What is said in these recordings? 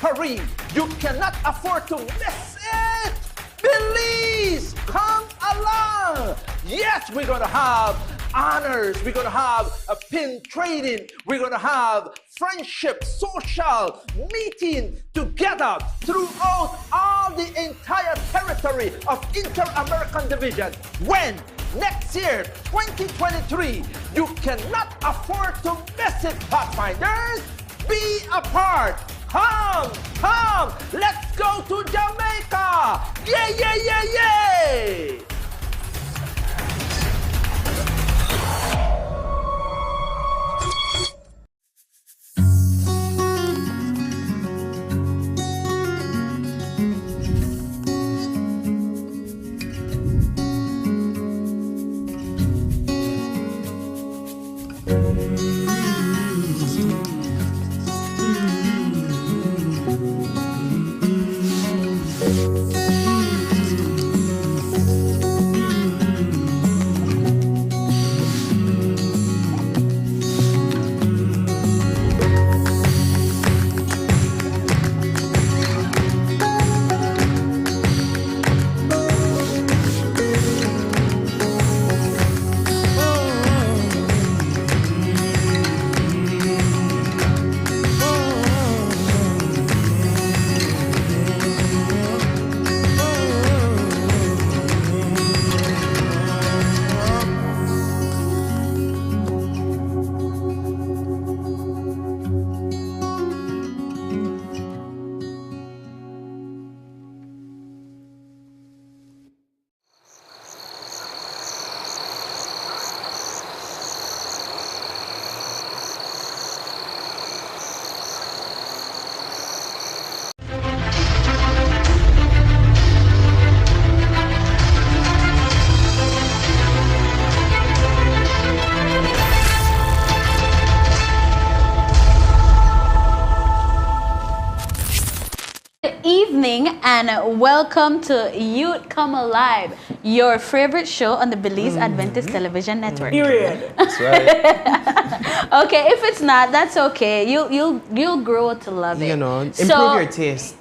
Paris. You cannot afford to miss it. Belize, come along. Yes, we're going to have honors. We're going to have a pin trading. We're going to have friendship, social meeting together throughout all the entire territory of Inter-American Division. When? Next year, 2023. You cannot afford to miss it, Pathfinders. Be a part. Come. Let's go to Jamaica. Yay. And welcome to Youth Come Alive, your favorite show on the Belize Adventist Television Network. Period. That's right. Okay, if it's not, that's okay. You'll grow to love it. You know, improve your taste.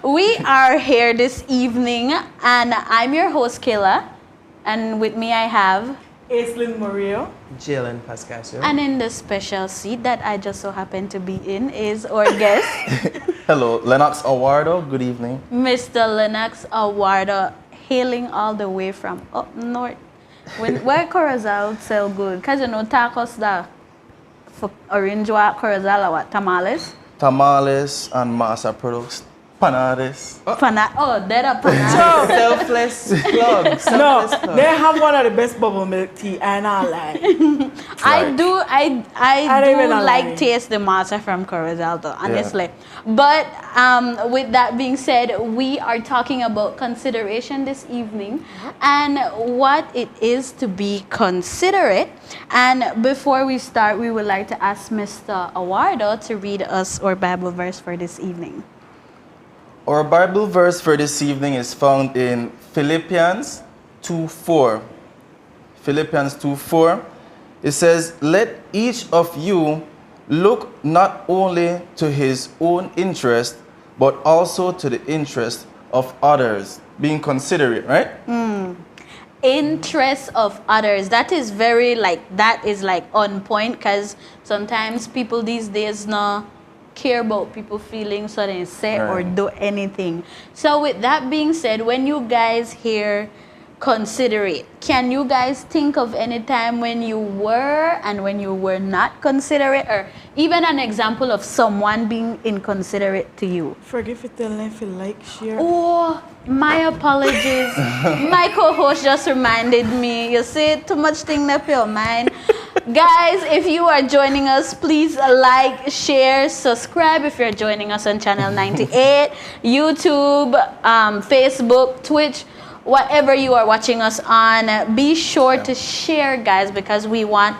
We are here this evening, and I'm your host, Kayla, and with me I have Aislinn Murillo. Jalen Pascascio. And in the special seat that I just so happen to be in is our guest, Hello, Lennox Awardo. Good evening. Mr. Lennox Awardo, hailing all the way from up north. Where Corozal sell good? Because you know tacos that for orange what Corozal are what? Tamales? Tamales and masa products. Panades. They're a panade. Selfless plug. No, they have one of the best bubble milk tea, and I like. I do even like lie. taste the masa from Corozal though, honestly. But with that being said, we are talking about consideration this evening and what it is to be considerate. And before we start, we would like to ask Mr. Awardo to read us our Bible verse for this evening. Our Bible verse for this evening is found in Philippians 2:4. Philippians 2:4. It says, "Let each of you look not only to his own interest, but also to the interest of others." Being considerate, right? Interest of others. That is very that is on point, because sometimes people these days not care about people feelings, so they say or do anything. So with that being said, when you guys hear considerate, can you guys think of any time when you were and when you were not considerate, or even an example of someone being inconsiderate to you? Forgive it, tell them if you like, share. Oh, my apologies. My co-host just reminded me. You see, too much thing left your mind. Guys, if you are joining us, please like, share, subscribe if you're joining us on Channel 98, YouTube, Facebook, Twitch, whatever you are watching us on. Be sure to share, guys, because we want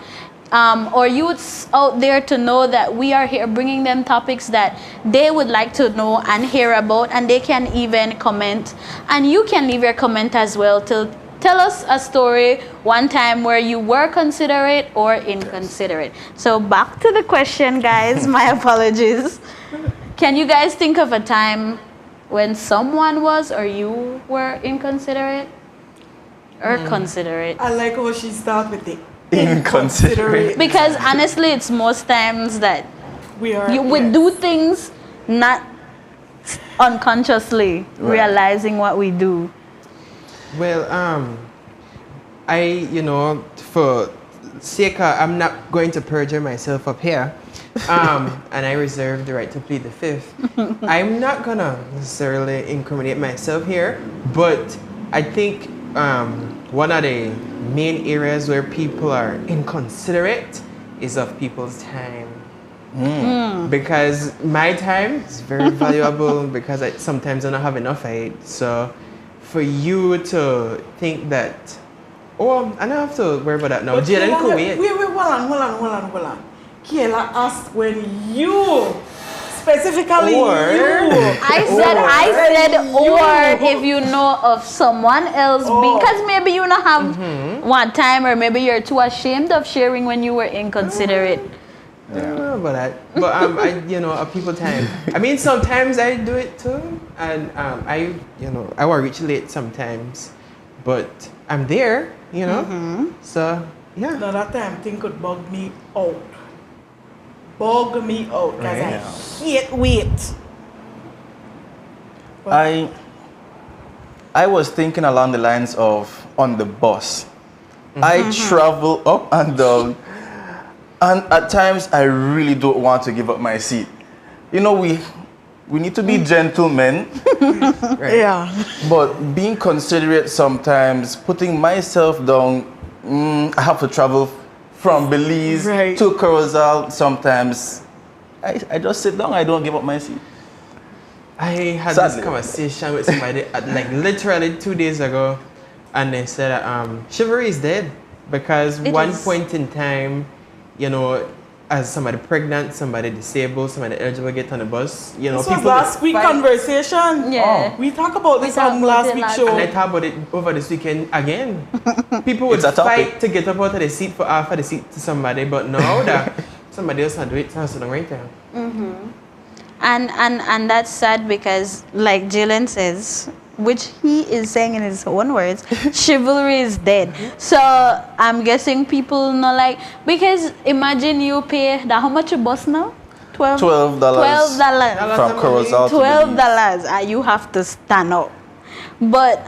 our youths out there to know that we are here bringing them topics that they would like to know and hear about, and they can even comment, and you can leave your comment as well to tell us a story one time where you were considerate or inconsiderate. So back to the question, guys. My apologies. Can you guys think of a time when someone was or you were inconsiderate or considerate? I like how she started with the Inconsiderate. Because honestly, it's most times that We are. you would do things not unconsciously realizing what we do. Well, for sake of, I'm not going to perjure myself up here, and I reserve the right to plead the fifth. I'm not gonna necessarily incriminate myself here, but I think one of the main areas where people are inconsiderate is of people's time. Because my time is very valuable because sometimes I don't have enough of it. So for you to think that, oh, I don't have to worry about that now. But Jalen Kayla, could wait. hold on. Kayla asked when you, specifically Or- you. I said, or if you know of someone else, because maybe you don't have one time, or maybe you're too ashamed of sharing when you were inconsiderate. I don't know about that, but a people time. I mean, sometimes I do it too, and I will reach late sometimes, but I'm there, So yeah. No, that time thing could bug me out. Because Right. I hate wait. I was thinking along the lines of on the bus. I travel up and down, and at times I really don't want to give up my seat. We need to be gentlemen, Right. Yeah. but being considerate sometimes, putting myself down. I have to travel from Belize Right. to Corozal. Sometimes I just sit down. I don't give up my seat. I had Sadly. this conversation with somebody like literally 2 days ago, and they said chivalry is dead because It one is. point in time, as somebody pregnant, somebody disabled, somebody eligible get on the bus, This was people last week fight. conversation. Yeah. We talked about this talked on about last it week's last show. And I talk about it over this weekend again. People would It's a topic. fight to get up out of the seat for offer the seat to somebody, but now that somebody else can do it, so I'm sitting right there. And that's sad because, like Jalen says, which he is saying in his own words, chivalry is dead. So I'm guessing people know, because imagine you pay how much a bus now? $12 $12. from Corozal to Belize. $12 and you have to stand up. But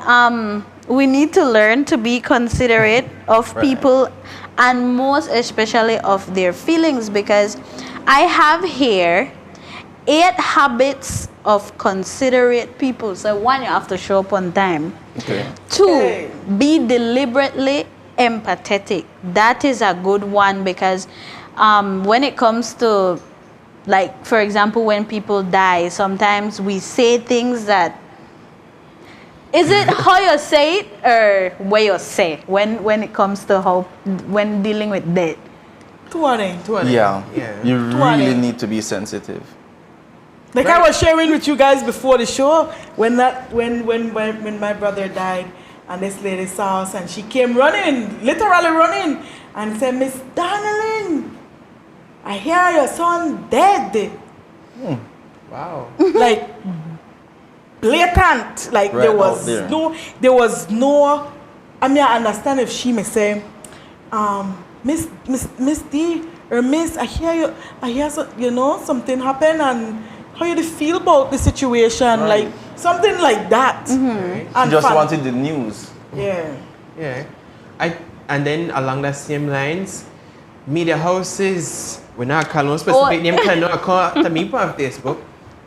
we need to learn to be considerate of people, and most especially of their feelings, because I have here 8 habits of considerate people. So 1, you have to show up on time. Okay. 2, be deliberately empathetic. That is a good one, because when it comes to, for example, when people die, sometimes we say things that, is it how you say it or where you say when it comes to when dealing with death? Two of them. Yeah. Yeah. You Two of really them. need to be sensitive. Like I was sharing with you guys before the show, when my brother died, and this lady saw us, and she came running, literally running, and said, "Miss Donnelly, I hear your son dead." Wow. Like blatant, like Right out there. there was no. I mean, I understand if she may say, Miss D or Miss, I hear something happened, and how you feel about the situation, like something like that. Right. She And just fun. wanted the news. Yeah. Yeah. And then along that same lines, media houses, we're not calling no specific name, can not call to me on Facebook,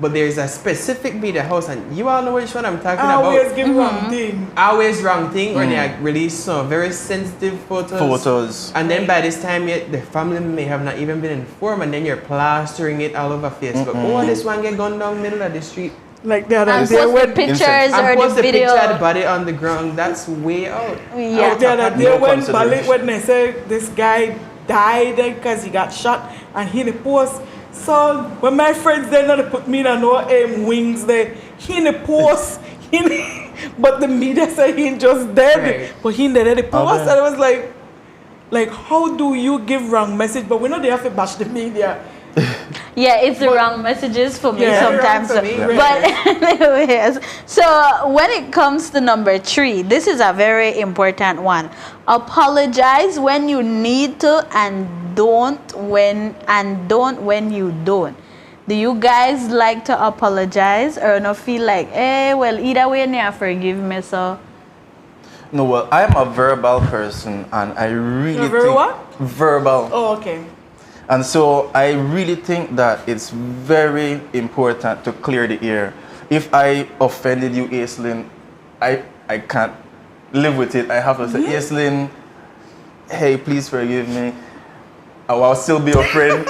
but there is a specific media house, and you all know which one I'm talking Always about. give wrong thing. Always wrong thing, or they release some very sensitive photos. And then by this time, the family may have not even been informed, and then you're plastering it all over Facebook. Oh, this one get gunned down middle of the street. Like the other And day post the when pictures And or post the the video. picture of the body on the ground. That's way out. Yeah. the other day No when consideration. when they say this guy died because he got shot, and he in the post. So when my friends then they put me in no wings there, he in the post, but the media say he just dead, Right. but he in the post, Okay. and it was like how do you give wrong message? But we know they have to bash the media. Yeah, it's the wrong messages for me Yeah, sometimes. wrong for me, right. But anyways, so when it comes to number 3, this is a very important one. Apologize when you need to and don't when you don't. Do you guys like to apologize or not feel like, well, either way, you forgive me, so? No, well, I'm a verbal person, and I really You're very think what? verbal. Oh, okay. And so I really think that it's very important to clear the air. If I offended you, Aislinn, I can't live with it. I have to say, Aislinn, hey, please forgive me. I'll still be your friend.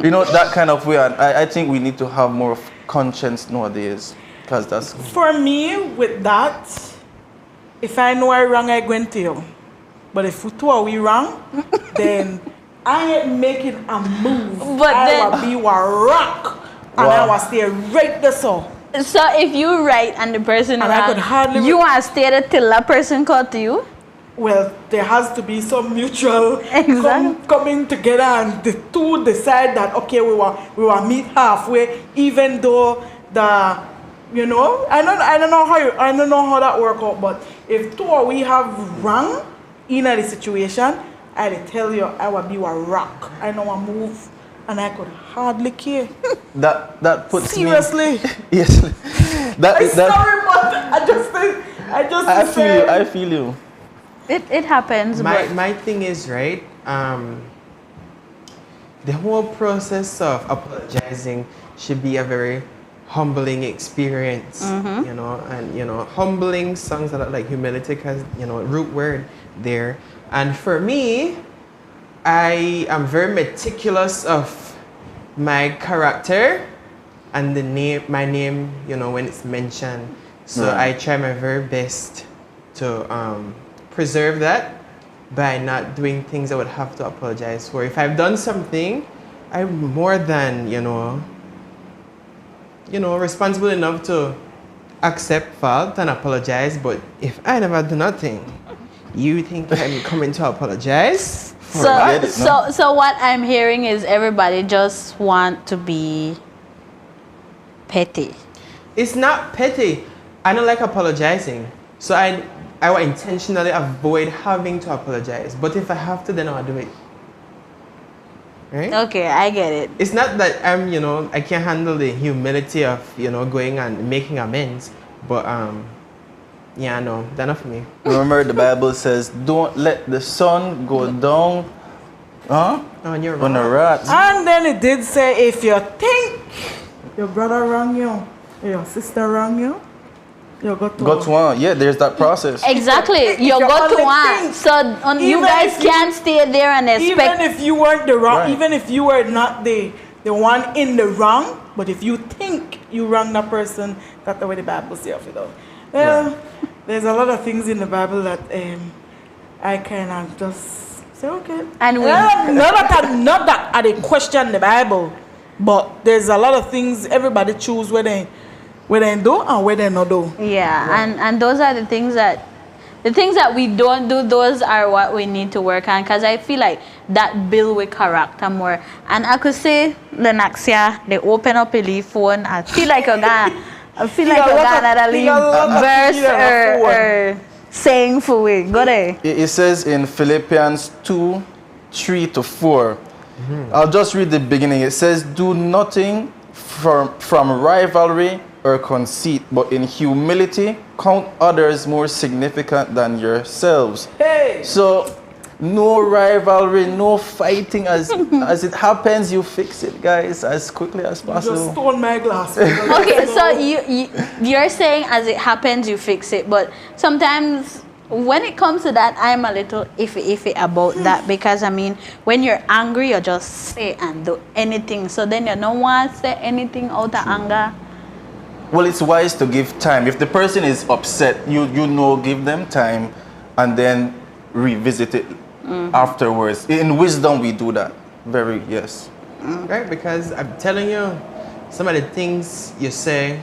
You know, that kind of way. And I think we need to have more of conscience nowadays. Because that's... For me, with that, if I know I'm wrong, I go into you. But if two are we wrong, then I ain't making a move. But I then- will be a rock. And I will stay right there so. So if you right and the person And I wrong, could hardly you want to stay there till that person call to you? Well, there has to be some mutual Exactly. coming together, and the two decide that okay, we will meet halfway, even though I don't know how that work out. But if two or we have wrong in the situation, I tell you I will be a rock. I know I move, and I could hardly care. That puts Seriously. me... Yes. I'm sorry, but I feel you. It happens. but My thing is, right, the whole process of apologizing should be a very humbling experience, you know, and, you know, humbling songs that are like humility has, you know, root word there. And for me, I am very meticulous of my character and my name, you know, when it's mentioned. So Right. I try my very best to preserve that by not doing things I would have to apologize for. If I've done something, I'm more than, you know, responsible enough to accept fault and apologize. But if I never do nothing, you think I'm coming to apologize? Forget it, no? So what I'm hearing is everybody just want to be petty. It's not petty. I don't like apologizing. So I will intentionally avoid having to apologize. But if I have to, then I'll do it. Right? Okay, I get it. It's not that I'm, you know, I can't handle the humility of, you know, going and making amends. But, yeah, no, that's not for me. Remember, the Bible says, don't let the sun go down On your on the rats. And then it did say, if you think your brother wrong you, your sister wrong you, you got to... Got to one. Yeah, there's that process. Exactly. If You you're go to only one. think- So you even guys if you- can't stay there and Even expect. if you weren't the wrong, Right. even if you were not the one in the wrong, but if you think you wrong that person, that's the way the Bible says it. Well, there's a lot of things in the Bible that I kind of just say, okay. And we- Not that I dey question the Bible, but there's a lot of things everybody choose where they do and where they not do. Yeah, and those are the things that we don't do. Those are what we need to work on, because I feel like that build with character more. And I could say Lennox, they open up a leaf phone. I feel like you're gonna leave verse or saying for we. Go there. It says in Philippians 2:3-4. I'll just read the beginning. It says, do nothing from rivalry or conceit, but in humility count others more significant than yourselves. Hey. So no rivalry, no fighting. As it happens, you fix it, guys, as quickly as Just possible. stone my glass. Okay, so you're saying as it happens you fix it, but sometimes when it comes to that, I'm a little iffy about that, because I mean, when you're angry, you just say and do anything. So then you don't want to say anything out of anger. Well, it's wise to give time. If the person is upset, you give them time and then revisit it afterwards. In wisdom, we do that. Yes. Right? Because I'm telling you, some of the things you say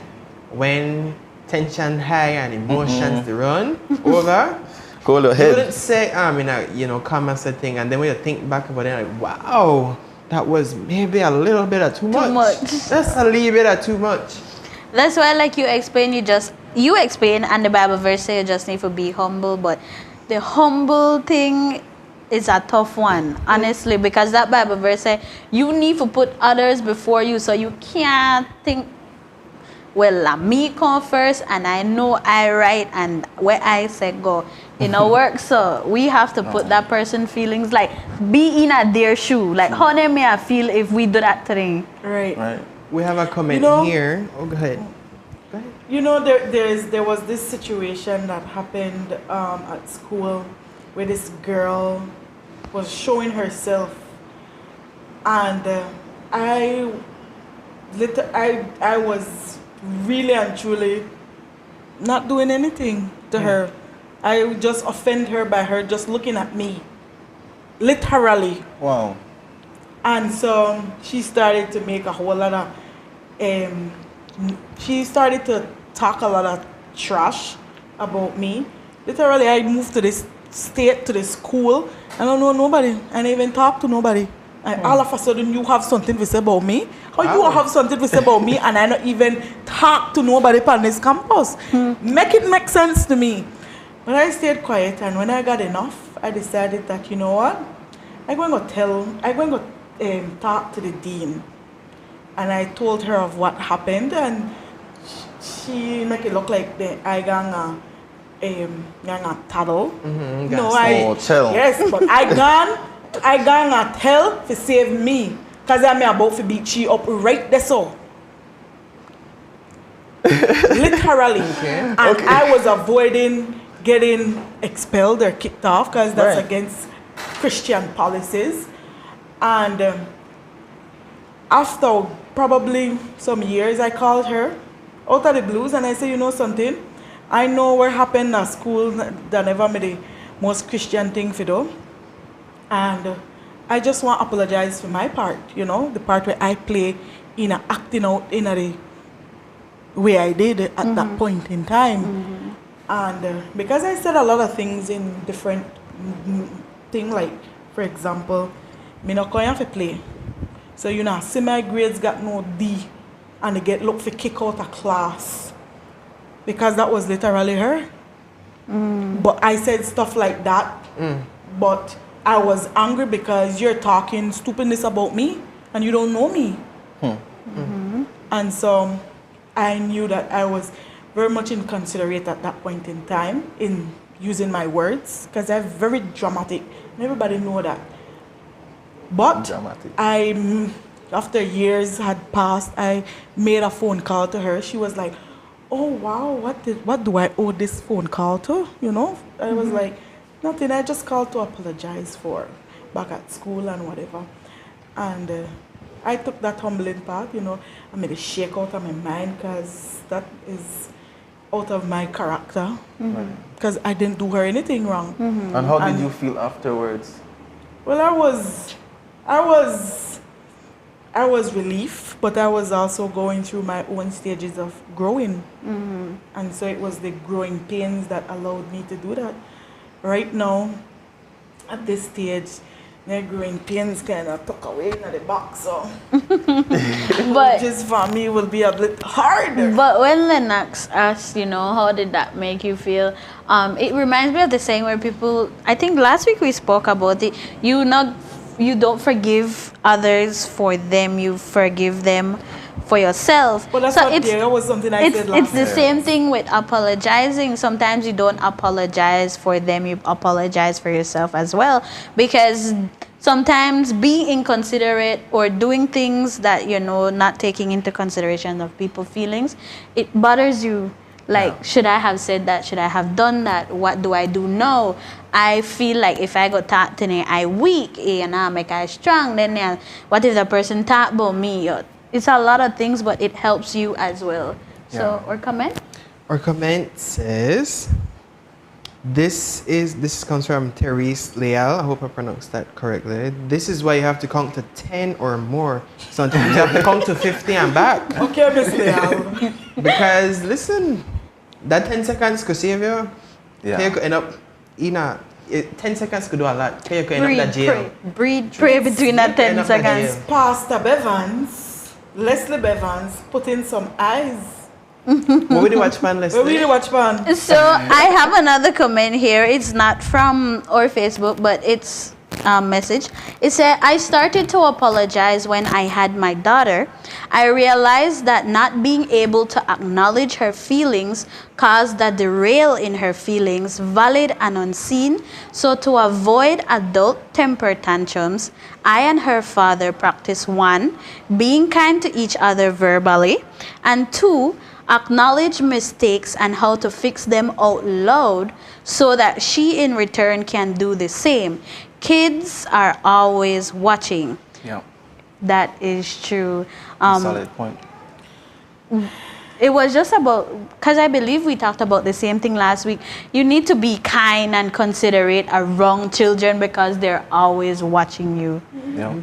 when tension high and emotions they run over, Hold your you head. wouldn't say, in a, you know, calm and thing, and then when you think back about it, like, wow, that was maybe a little bit of too much. Just a little bit of too much. That's why, like you explain, you explain, and the Bible verse say you just need to be humble. But the humble thing is a tough one, honestly, because that Bible verse say you need to put others before you, so you can't think, well, me come first, and I know I right, and where I say go, it no work. So we have to put that person feelings, like be in their shoe, like how they may feel if we do that thing. Right. We have a comment here. Oh, go ahead. You know, there was this situation that happened at school where this girl was showing herself, and I was really and truly not doing anything to her. I just offend her by her just looking at me, literally. Wow. And so she started to make a whole lot of she started to talk a lot of trash about me. Literally, I moved to this state, to this school. I don't know nobody. I didn't even talk to nobody. And all of a sudden, you have something to say about me? How you have something to say about me and I don't even talk to nobody on this campus? Make it make sense to me. But I stayed quiet, and when I got enough, I decided that, you know what? I'm going to talk to the dean. And I told her of what happened, and she make it look like I gonna tattle. Tell. Yes, but I gonna tell to save me, cause I'm about to beat she up right there so. Literally. And I was avoiding getting expelled or kicked off, because that's against Christian policies. And after probably some years, I called her out of the blues and I said, you know something? I know what happened at school that never made the most Christian thing for do. And I just want to apologize for my part, you know, the part where I play in acting out in the way I did at that point in time. And because I said a lot of things in different things, like, for example, me not going to play. So, you know, see my grades got no D and they get looked for kick out of class. Because that was literally her. But I said stuff like that. But I was angry because you're talking stupidness about me and you don't know me. And so I knew that I was very much inconsiderate at that point in time in using my words, because I'm very dramatic and everybody know that. But after years had passed, I made a phone call to her. She was like, oh wow, what do I owe this phone call to? You know? I was like, nothing, I just called to apologize for back at school and whatever. And I took that humbling part, you know. I made a shake out of my mind, because that is out of my character. Because I didn't do her anything wrong. And how did you feel afterwards? Well, I was relief, but I was also going through my own stages of growing. And so it was the growing pains that allowed me to do that. Right now, at this stage, the growing pains kind of tuck away in the back, so But just for me will be a bit harder. But when Lennox asked, you know, how did that make you feel? It reminds me of the saying where people, I think last week we spoke about it. You don't forgive others for them, you forgive them for yourself. But that's that was something I said last It's the same thing with apologizing. Sometimes you don't apologize for them, you apologize for yourself as well. Because sometimes being inconsiderate or doing things that, you know, not taking into consideration of people's feelings, it bothers you. Like, should I have said that? Should I have done that? What do I do now? I feel like if I go talk to them, I weak, and I make I strong, then what if the person talk about me? It's a lot of things, but it helps you as well. So, our comment? Our comment says, this comes from Therese Leal. I hope I pronounced that correctly. This is why you have to count to 10 or more. Sometimes you have to count to 50 and back. Okay, Miss Leal. Because listen, that 10 seconds could save you. You could end up in 10 seconds could do a lot. You can end up in jail. Pray between that 10 End up in seconds. jail. Pastor Bevans, Leslie Bevans, put in some eyes. What would you watch, man? Where will you watch, man? So I have another comment here. It's not from our Facebook, but it's a message. It said, I started to apologize when I had my daughter. I realized that not being able to acknowledge her feelings caused a derail in her feelings, valid and unseen. So to avoid adult temper tantrums, I and her father practice 1, being kind to each other verbally, and 2, acknowledge mistakes and how to fix them out loud so that she in return can do the same. Kids are always watching. Yeah. That is true. Solid point. It was just about, because I believe we talked about the same thing last week. You need to be kind and considerate around children because they're always watching you. Yeah.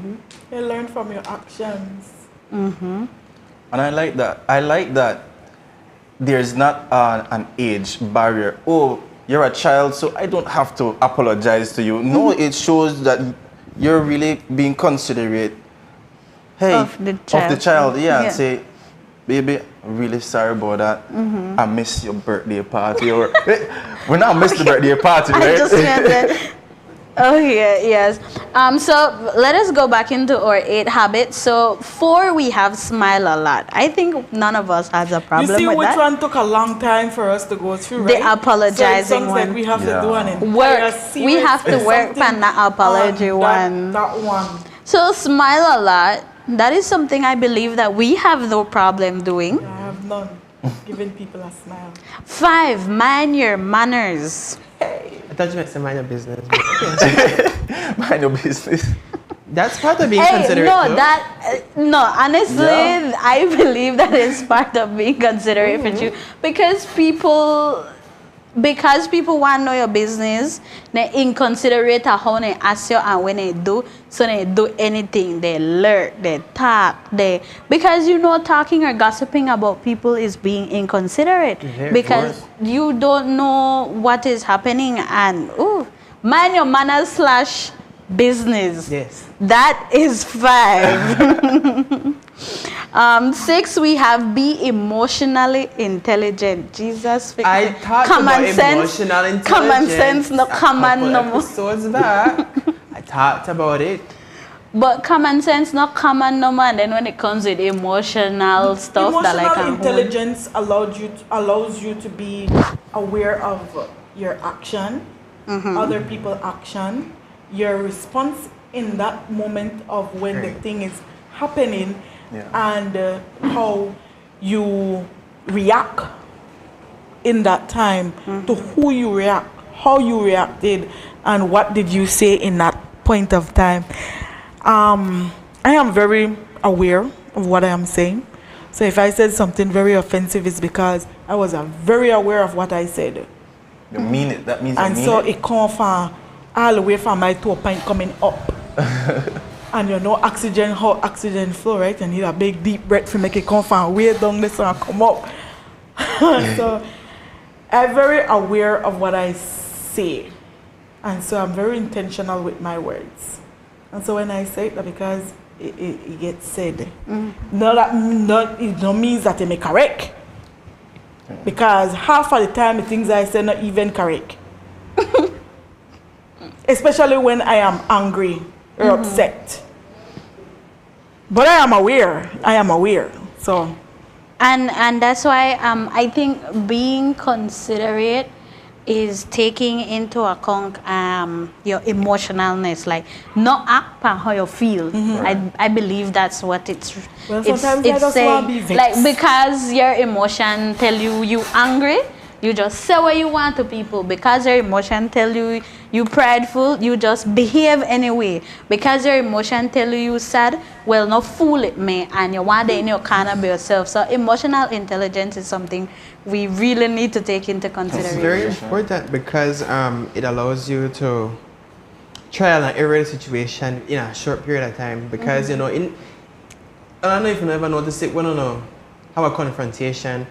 You learn from your actions. And I like that there's not an age barrier. Oh, you're a child, so I don't have to apologize to you. No, it shows that you're really being considerate. Hey, Of the child. Yeah, Yeah. and say, baby, I'm really sorry about that. I missed your birthday party. Or we're not missed the birthday party, I right? just meant that. Oh, yeah, yes. So let us go back into our 8 habits. So 4, we have smile a lot. I think none of us has a problem You see with which that. one took a long time for us to go through, The right? apologizing so it sounds one. like we have to do an entire Work. series We have to or work something on the apology on one. That one. So smile a lot. That is something I believe that we have no problem doing. I have none. Giving people a smile. 5, mind your manners. I thought you meant to mind your business. But okay. Mind your business. That's part of being Hey, considerate. no, though. honestly, Yeah. I believe that is part of being considerate for you because people want to know your business, they inconsiderate of how they ask you and when they do, so they do anything, they lurk, they talk, because talking or gossiping about people is being inconsiderate Yeah, because you don't know what is happening and mind your manners / business. Yes. That is 5. 6, we have be emotionally intelligent. Jesus. I talked about emotional intelligence. Common sense, no common no more. Episodes back. I talked about it. But common sense, not common no more. And then when it comes with emotional stuff, Emotional that like intelligence allows you to be aware of your action, other people's action, your response in that moment of when the thing is happening, and how you react in that time to who you react, how you reacted, and what did you say in that point of time. I am very aware of what I am saying. So if I said something very offensive, it's because I was very aware of what I said. You mean it. That means you And mean so it. it come from all the way from my toe point coming up. And oxygen, how oxygen flow, right? And you need a big deep breath to make it come from way down this and come up. So I'm very aware of what I say. And so I'm very intentional with my words. And so when I say it, because it gets said. It don't mean that it may correct. Because half of the time the things I say not even correct. Especially when I am angry or upset. But I am aware. So and that's why I think being considerate is taking into account your emotionalness, like not act on how you feel. I believe that's what it's sometimes I just want to be vexed. like, because your emotion tell you angry, you just say what you want to people. Because your emotion tell you prideful, you just behave anyway. Because your emotion tell you sad, well, no fool it me, and you want to in your corner by yourself. So emotional intelligence is something we really need to take into consideration. It's very important because it allows you to trial and error the situation in a short period of time. Because I don't know if you ever noticed it when have a confrontation.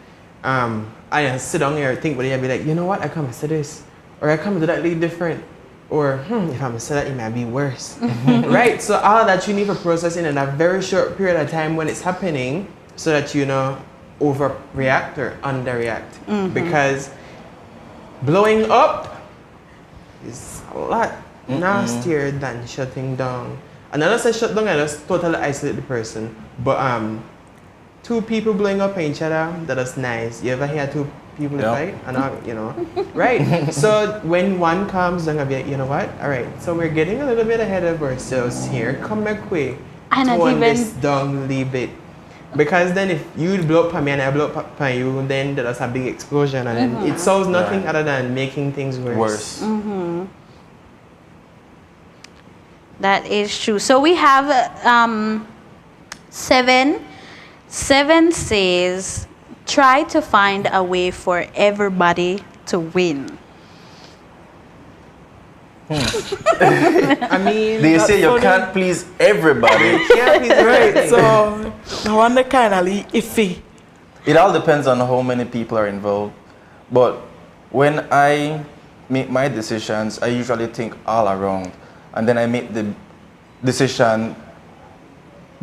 I sit down here and think, but I'll be like, you know what, I come to say this, or I come to do that little different. Or if I'm say that, it might be worse. Right? So all that you need for processing in a very short period of time when it's happening, so that you know overreact or underreact. Because blowing up is a lot nastier than shutting down. And I don't say shut down, I just totally isolate the person. But two people blowing up on each other, that is nice. You ever hear two people fight? And you know, right? So when one comes down, I'll be like, you know what? All right, so we're getting a little bit ahead of ourselves here. Come back quick. Tone this down a little bit. Because then if you blow up on me and I blow up on you, then there's a big explosion, and then it solves nothing other than making things worse. That is true. So we have 7. 7 says, try to find a way for everybody to win. I mean, they say you can't please everybody. Right, so I wonder kind of iffy. It all depends on how many people are involved. But when I make my decisions, I usually think all around. And then I make the decision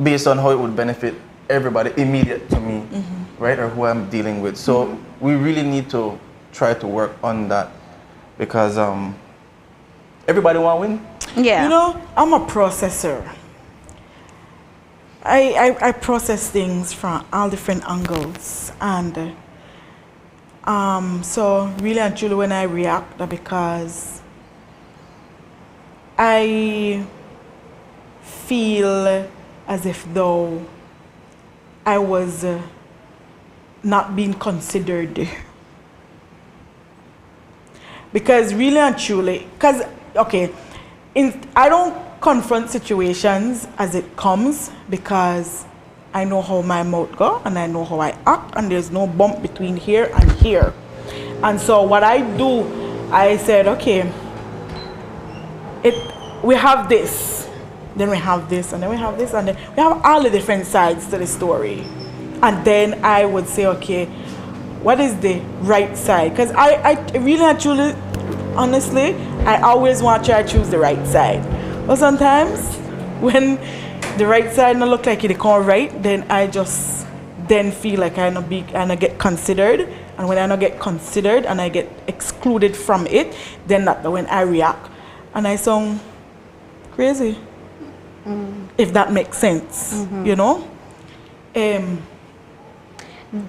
based on how it would benefit everybody immediate to me, right? Or who I'm dealing with. So we really need to try to work on that because everybody want to win. Yeah. You know, I'm a processor. I process things from all different angles. And so really and truly when I react, because I feel as if though I was not being considered. Because really and truly, because, okay, I don't confront situations as it comes because I know how my mouth go and I know how I act, and there's no bump between here and here. And so what I do, I said, okay, we have this, then we have this, and then we have this, and then we have all the different sides to the story. And then I would say, okay, what is the right side? Because I really and truly, honestly, I always want to try to choose the right side. But sometimes when the right side not look like it can't right, then I just then feel like I not get considered. And when I not get considered and I get excluded from it, then that's when I react. And I sound crazy. If that makes sense, you know?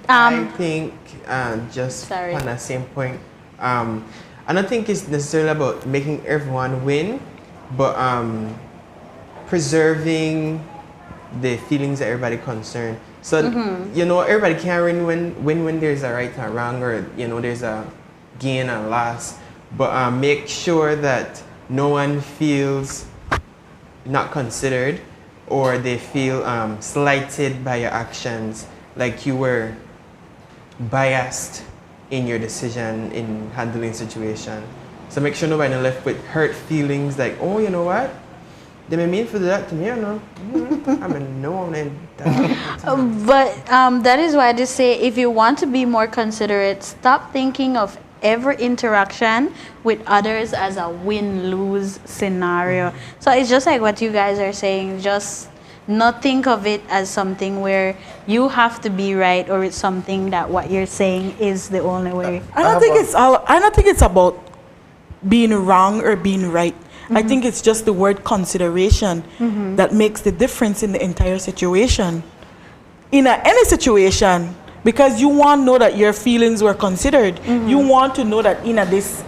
I think just on the same point, I don't think it's necessarily about making everyone win, but preserving the feelings of everybody concerned. So you know, everybody can win when there's a right or wrong, or you know, there's a gain and loss. But make sure that no one feels not considered, or they feel slighted by your actions, like you were biased in your decision in handling situation. So make sure nobody left with hurt feelings like, oh, you know what? They may mean for that to me, or no? I mean, no one. But that is why I just say, if you want to be more considerate, stop thinking of every interaction with others as a win-lose scenario. So it's just like what you guys are saying, just not think of it as something where you have to be right, or it's something that what you're saying is the only way. I don't think it's about being wrong or being right. I think it's just the word consideration that makes the difference in the entire situation. In any situation, because you want to know that your feelings were considered. You want to know that in this,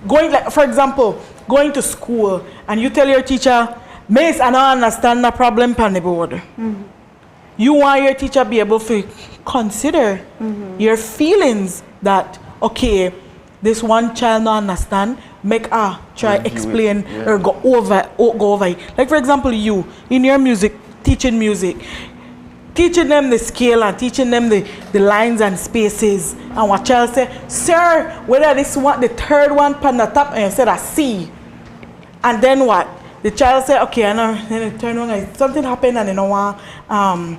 going, like, for example, going to school and you tell your teacher, Miss, I don't understand the problem on the board. You want your teacher to be able to consider your feelings that, okay, this one child don't understand, make her try explain or go over it. Like, for example, you, in your music, teaching them the scale and teaching them the lines and spaces. And what child say, sir, whether this one, the third one pan the top, and you said a C. And then what? The child said, okay, and then the third one, something happened and you know what, and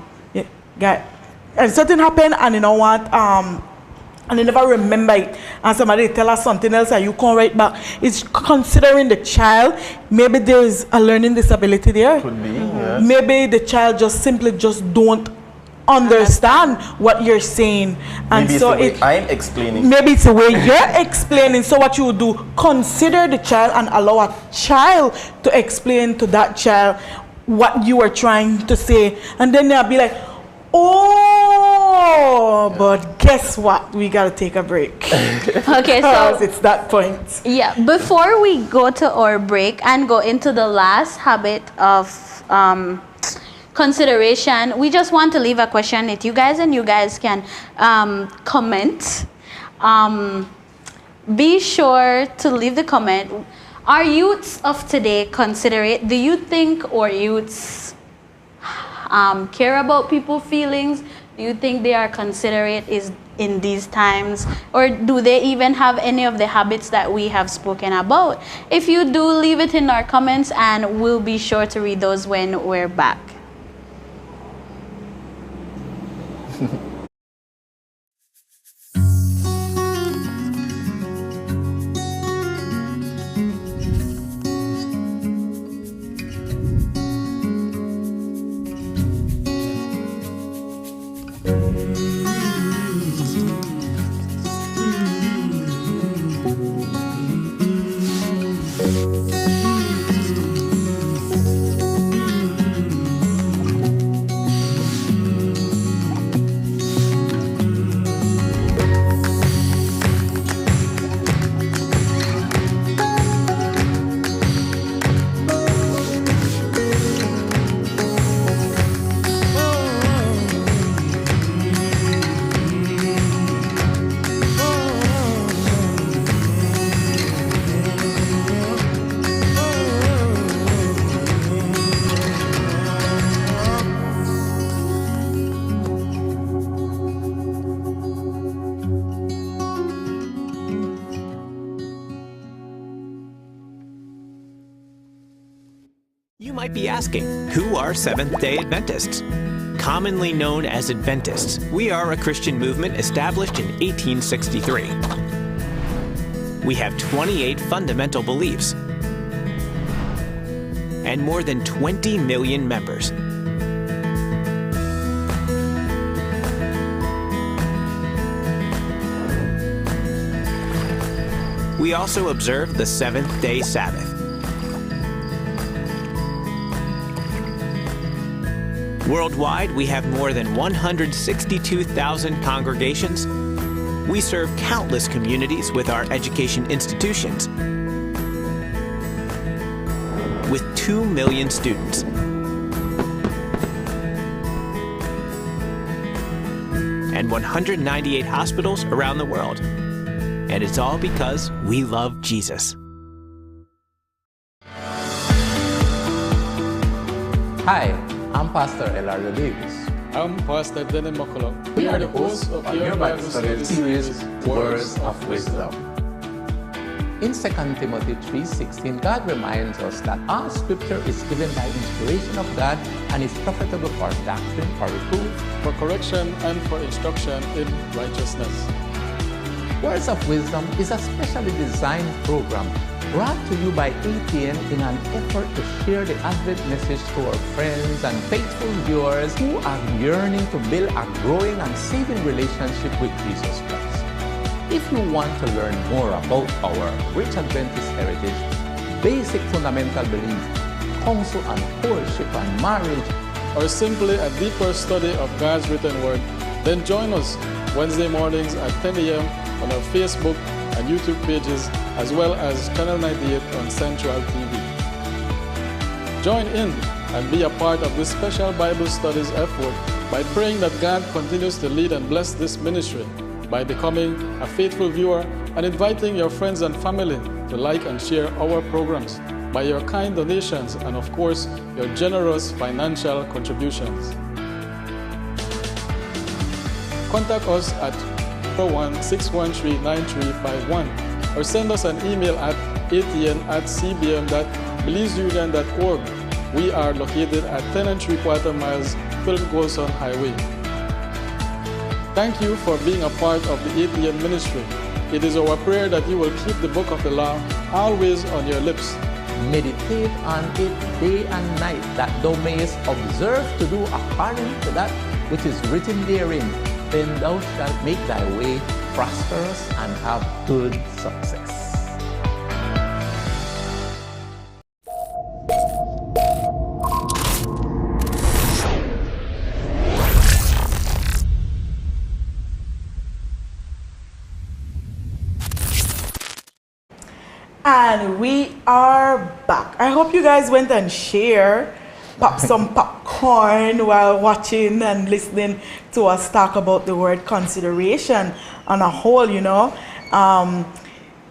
something happened and you know what, and they never remember it, and somebody tell us something else and you can't write back. It's considering the child. Maybe there is a learning disability there. Could be, yes. Maybe the child just don't understand what you're saying, and Maybe so it's the way I'm explaining. Maybe it's the way you're explaining. So what you would do, consider the child and allow a child to explain to that child what you are trying to say, and then they'll be like, oh, but guess what? We gotta take a break. Okay, so it's that point. yeah, before we go to our break and go into the last habit of consideration, we just want to leave a question that you guys can comment. Be sure to leave the comment. Are youths of today considerate? Do you think our youths care about people's feelings? Do you think they are considerate in these times? Or do they even have any of the habits that we have spoken about? If you do, leave it in our comments and we'll be sure to read those when we're back. You might be asking, who are Seventh-day Adventists? Commonly known as Adventists, we are a Christian movement established in 1863. We have 28 fundamental beliefs and more than 20 million members. We also observe the seventh-day Sabbath. Worldwide, we have more than 162,000 congregations. We serve countless communities with our education institutions, with 2 million students. And 198 hospitals around the world. And it's all because we love Jesus. Hi, I'm Pastor Elario Davis. I'm Pastor Dennis McCullough. We are the hosts of your Bible study series, Words of Wisdom. In 2 Timothy 3:16, God reminds us that all scripture is given by inspiration of God and is profitable for doctrine, for reproof, for correction, and for instruction in righteousness. Words of Wisdom is a specially designed program brought to you by ATN in an effort to share the Advent message to our friends and faithful viewers who are yearning to build a growing and saving relationship with Jesus Christ. If you want to learn more about our rich Adventist heritage, basic fundamental belief, counsel on courtship and marriage, or simply a deeper study of God's written word, then join us Wednesday mornings at 10 a.m. on our Facebook and YouTube pages, as well as Channel 98 on Central TV. Join in and be a part of this special Bible studies effort by praying that God continues to lead and bless this ministry, by becoming a faithful viewer and inviting your friends and family to like and share our programs, by your kind donations and of course your generous financial contributions. Contact us at 416139351 or send us an email at atn@cbm.belizeunion.org. We are located at 10 3/4 miles Philip Golson Highway. Thank you for being a part of the ATN ministry. It is our prayer that you will keep the book of the law always on your lips. Meditate on it day and night, that thou mayest observe to do according to that which is written therein. Then thou shalt make thy way prosperous and have good success. And we are back. I hope you guys went and pop some popcorn while watching and listening to us talk about the word consideration on a whole, you know.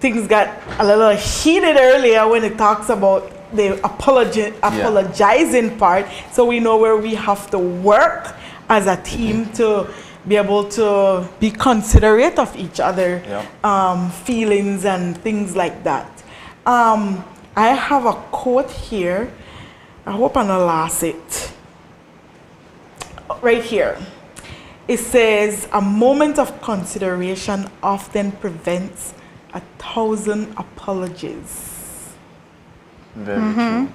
Things got a little heated earlier when it talks about the apologizing part. So we know where we have to work as a team to be able to be considerate of each other, feelings and things like that. I have a quote here. I hope I don't lost it. Right here. It says, a moment of consideration often prevents 1,000 apologies. Very true.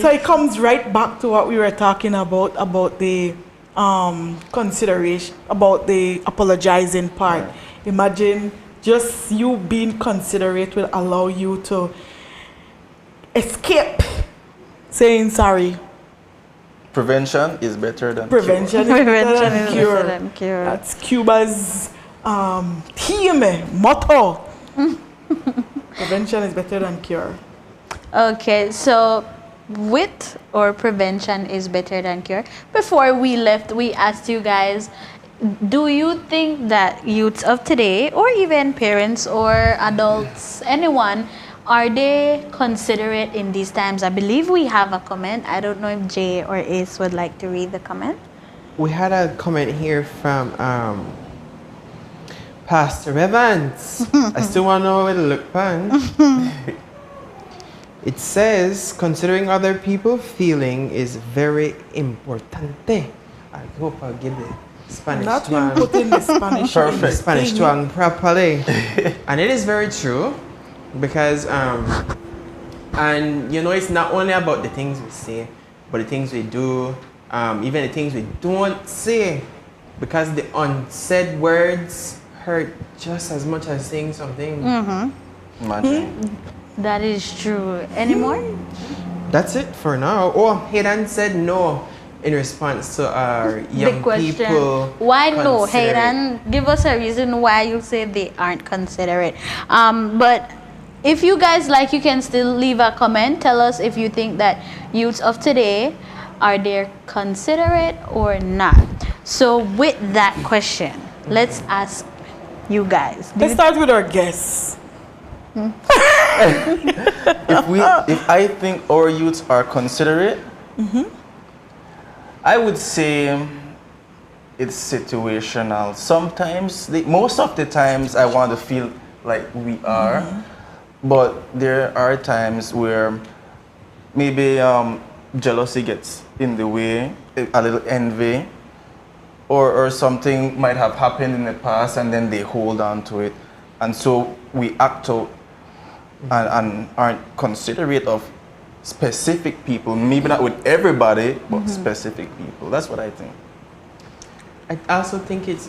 So it comes right back to what we were talking about the consideration, about the apologizing part. Right. Imagine just you being considerate will allow you to escape saying sorry. Prevention is better than Prevention cure. is better than cure. That's Cuba's team motto. Prevention is better than cure. Okay, so with or prevention is better than cure. Before we left, we asked you guys, do you think that youths of today, or even parents or adults, anyone, are they considerate in these times? I believe we have a comment. I don't know if Jay or Ace would like to read the comment. We had a comment here from Pastor Evans. I still want to know where to look fun. It says, considering other people's feeling is very importante. I hope I'll give the Spanish twang. Put in the Spanish. Perfect. Spanish twang properly. And it is very true, because and you know, it's not only about the things we say, but the things we do, even the things we don't say, because the unsaid words hurt just as much as saying something. Imagine. That is true. Any more? That's it for now. Oh, Hayden said no in response to our young people. Why no, Hayden? Give us a reason why you say they aren't considerate. But if you guys like, you can still leave a comment. Tell us if you think that youths of today, are they considerate or not? So with that question, let's ask you guys. Let's start with our guests. If I think our youths are considerate, I would say it's situational. Sometimes, most of the times, I want to feel like we are, but there are times where maybe jealousy gets in the way, a little envy, or something might have happened in the past and then they hold on to it. And so we act out and aren't considerate of specific people, maybe not with everybody, but specific people. That's what I think. I also think it's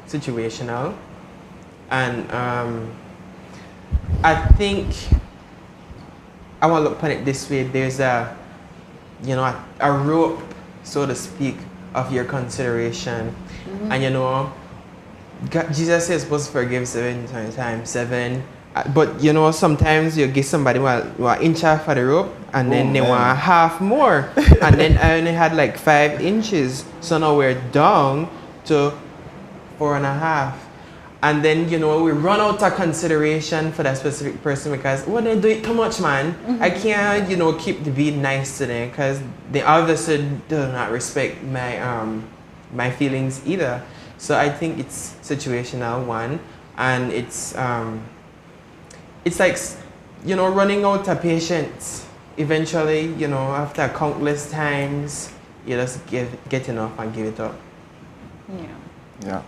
situational, and I think I want to look at it this way. There's a rope, so to speak, of your consideration, and God, Jesus says supposed to forgive 7 times 7. But sometimes you give somebody one inch off of the rope, and then they want half more. And then I only had like 5 inches. So now we're down to 4.5. And then, we run out of consideration for that specific person because, well, they do it too much, man. I can't, keep the being nice to them because they obviously do not respect my feelings either. So I think it's situational, one, and it's like, running out of patience. Eventually, after countless times, you just get enough and give it up. Yeah.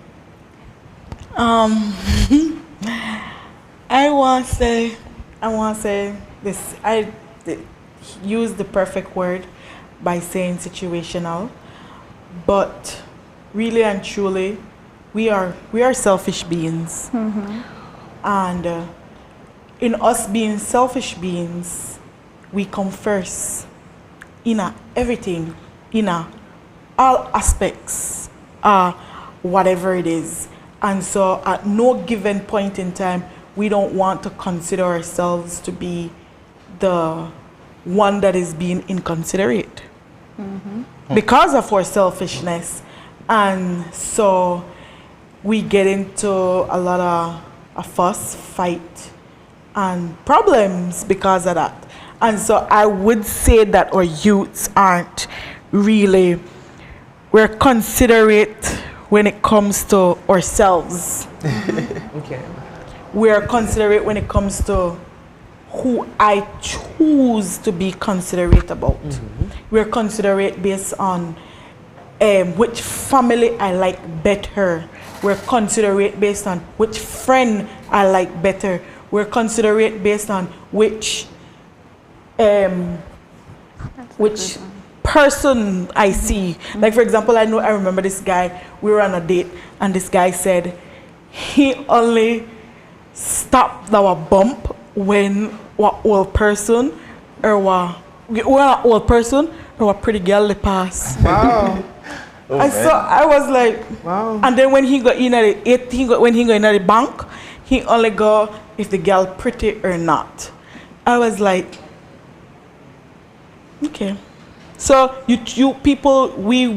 Um, I want to say this. Use the perfect word by saying situational, but really and truly, we are selfish beings, and in us being selfish beings, we come first in everything, in all aspects, whatever it is. And so at no given point in time, we don't want to consider ourselves to be the one that is being inconsiderate because of our selfishness. And so we get into a lot of a fuss, fight, and problems because of that. And so I would say that our youths aren't really, we're considerate when it comes to ourselves. Okay. We are considerate when it comes to who I choose to be considerate about. We're considerate based on which family I like better. We're considerate based on which friend I like better. We're considerate based on which person I see. Like, for example, I remember this guy, we were on a date, and this guy said he only stopped our bump when what old person or a pretty girl they pass. Wow. And so I was like, Wow. And then when he got in at the bank, he only go if the girl pretty or not. I was like, okay. So you people, we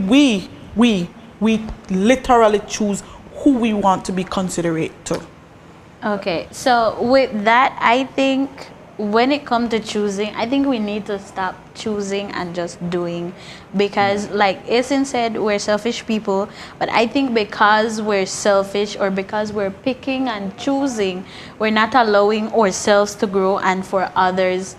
literally choose who we want to be considerate to. Okay, so with that, I think when it comes to choosing, I think we need to stop choosing and just doing, because like Aislinn said, we're selfish people, but I think because we're selfish or because we're picking and choosing, we're not allowing ourselves to grow and for others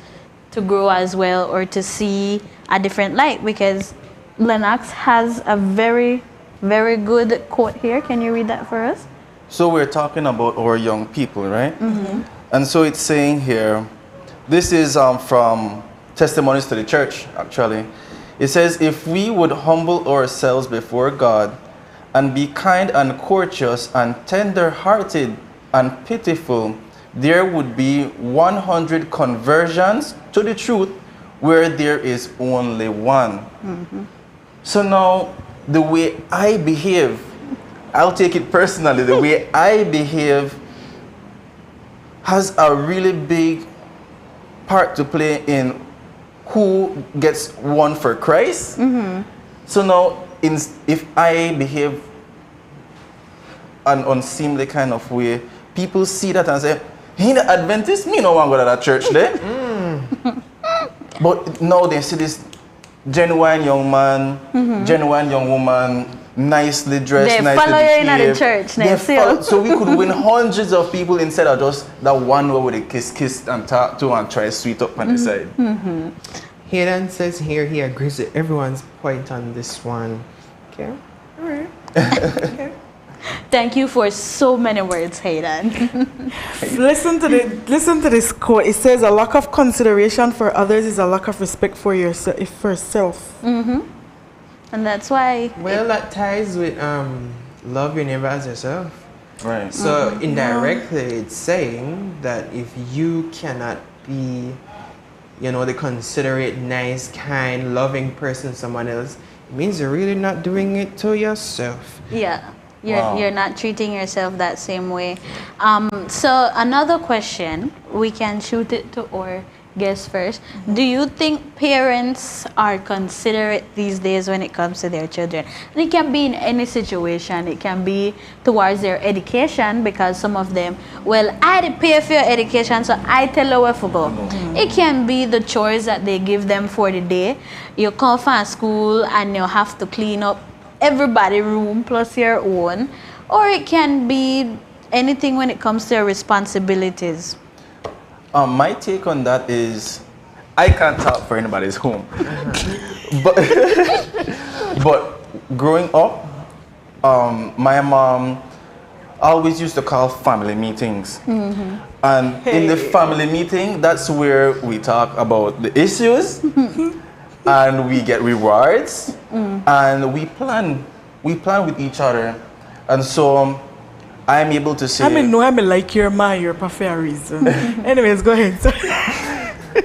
to grow as well, or to see a different light. Because Lennox has a very, very good quote here. Can you read that for us? So we're talking about our young people, right? And so it's saying here, this is from Testimonies to the Church, actually. It says, if we would humble ourselves before God and be kind and courteous and tender-hearted and pitiful, there would be 100 conversions to the truth where there is only one. So now, the way I behave, I'll take it personally, the way I behave has a really big part to play in who gets one for Christ. So now, if I behave an unseemly kind of way, people see that and say, he the Adventist, me no want to go to that church there. But now they see this genuine young man, genuine young woman, nicely dressed, They nicely follow you in behaved. the church. So we could win hundreds of people instead of just that one where they kiss and talk to and try to sweet up on the side. Hayden says here he agrees with everyone's point on this one. Okay, all right. Okay. Thank you for so many words, Hayden. Listen to this quote. It says, a lack of consideration for others is a lack of respect for yourself. And that's why. Well, that ties with love your neighbor as yourself. Right. So indirectly, it's saying that if you cannot be, the considerate, nice, kind, loving person to someone else, it means you're really not doing it to yourself. Yeah. You're not treating yourself that same way. So another question, we can shoot it to our guests first. Do you think parents are considerate these days when it comes to their children? And it can be in any situation. It can be towards their education, because some of them, well, I did pay for your education, so I tell you where to go. It can be the chores that they give them for the day. You come from school and you have to clean up everybody's room plus your own, or it can be anything when it comes to your responsibilities. My take on that is, I can't talk for anybody's home, but growing up, my mom always used to call family meetings. And in the family meeting, that's where we talk about the issues and we get rewards and we plan with each other. And so I'm able to say... I like your man, your for a reason. Anyways, go ahead.